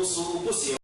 无事不行。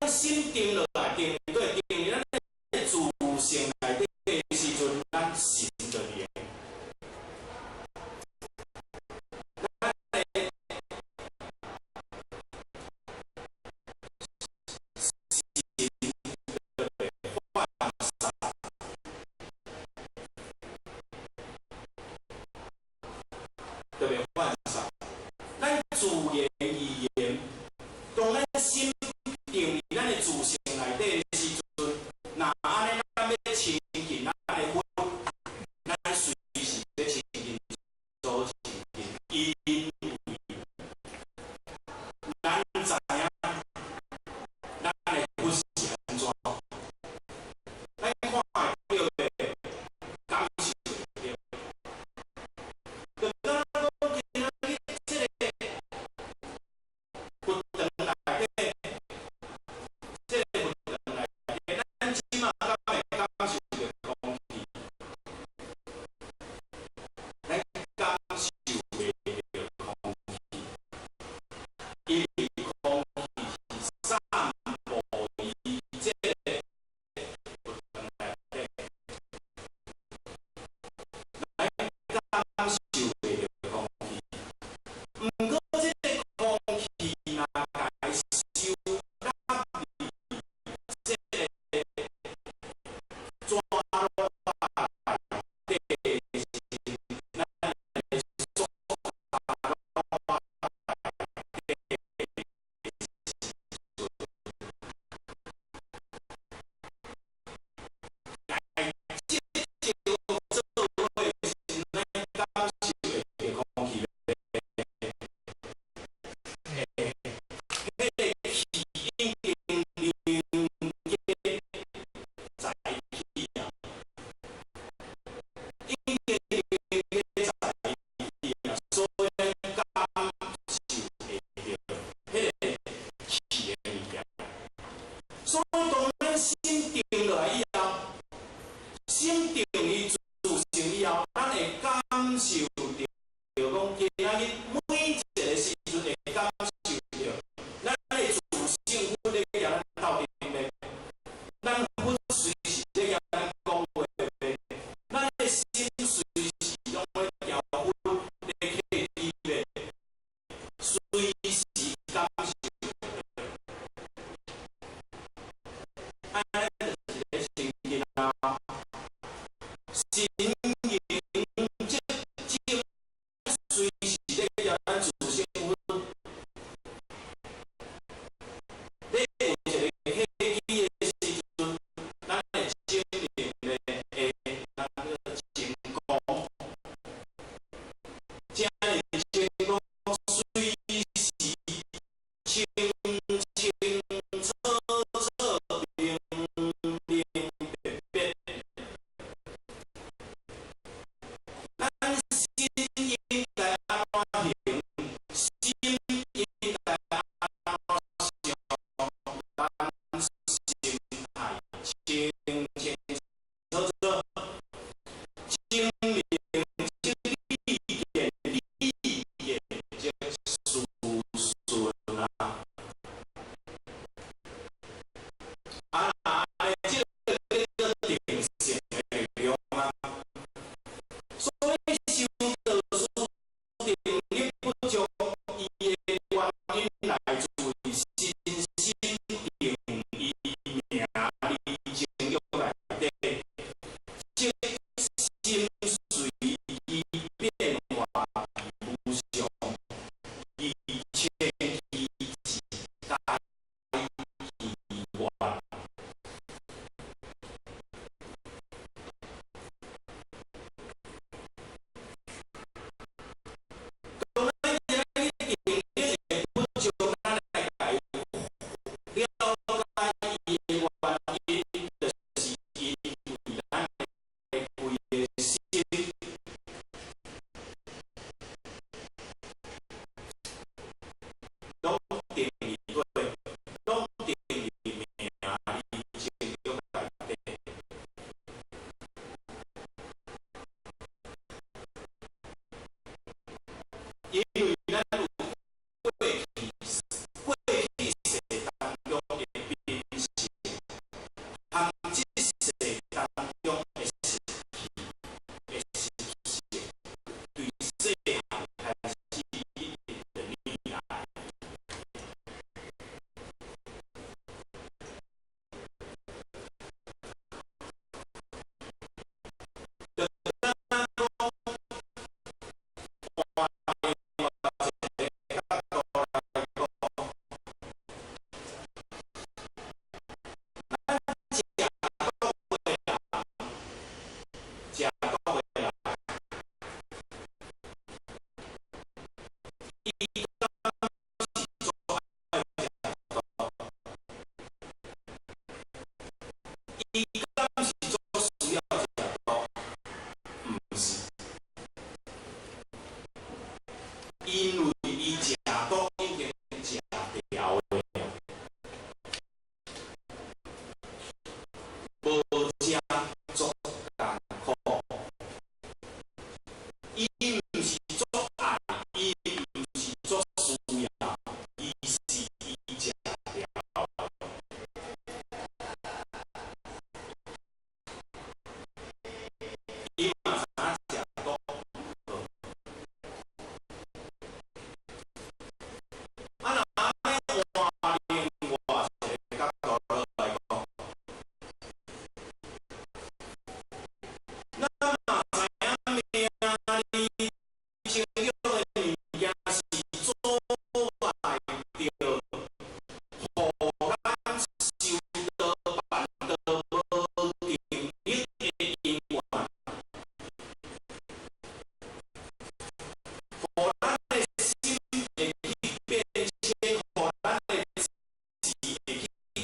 心定落来，定对定咱的自性内底的时阵，咱心就灵。特别涣散，咱自言语言，当咱心定咱的自性内因为伊食都已经食掉的，无食足艰苦。伊毋是足爱，伊毋是足需要，伊是伊食掉。伊嘛知影食都好。啊，若安尼换另外一个角度来讲，咱嘛知影命里情欲的物件是做来着，互咱受到办到无定力的因缘，互咱的心会去变迁，互咱的志会去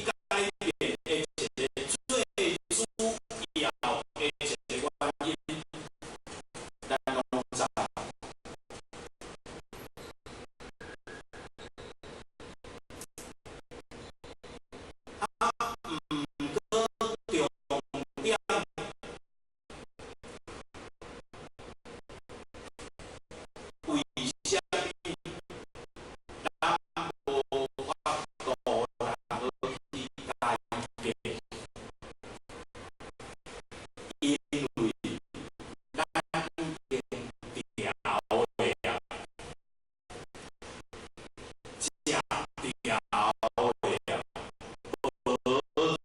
改变的一个最主要的一个原因，咱拢知。为什么咱无法度通去改变？因为咱已经掉的啊，食掉的啊，无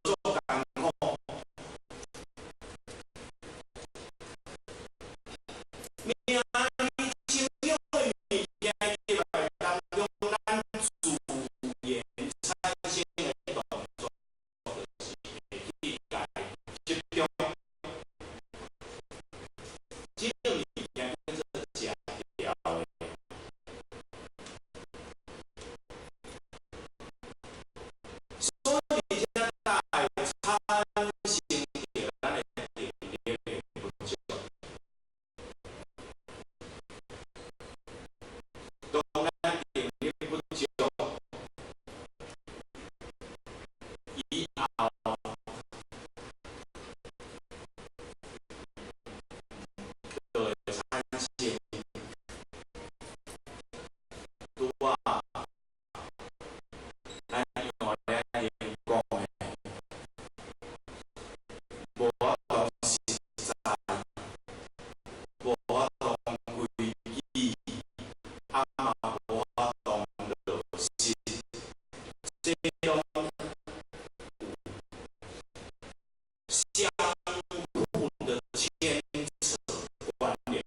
足艰苦。命里情欲的物件入来当中，咱自然产生的动作就是会去甲伊集中。这个物件叫做食掉的，所以才会产生着咱的定力的不足。当咱定力不足，以后就会产生拄啊，咱原来讲的，无法度实在，无法度规矩，啊嘛无法度落实，这种相互的牵扯关联，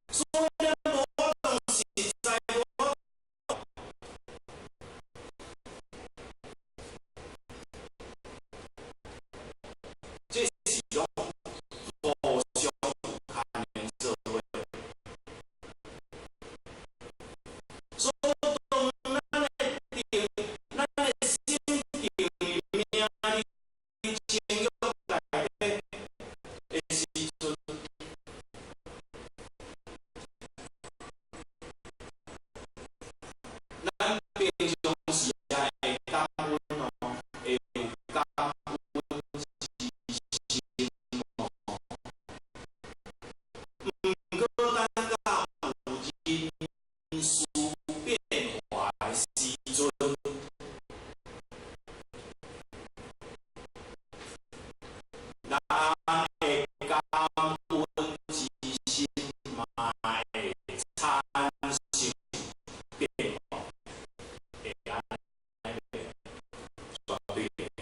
所以咱无法度实在，无法这是种互相牵连做伙。所以当咱的定，咱的心定命里情欲内底的时阵，咱平常时也会感恩哦，会有感恩之心哦。毋过咱到有人事变化的时阵，咱会感恩之心嘛会产生变化，会安尼变，绝对会。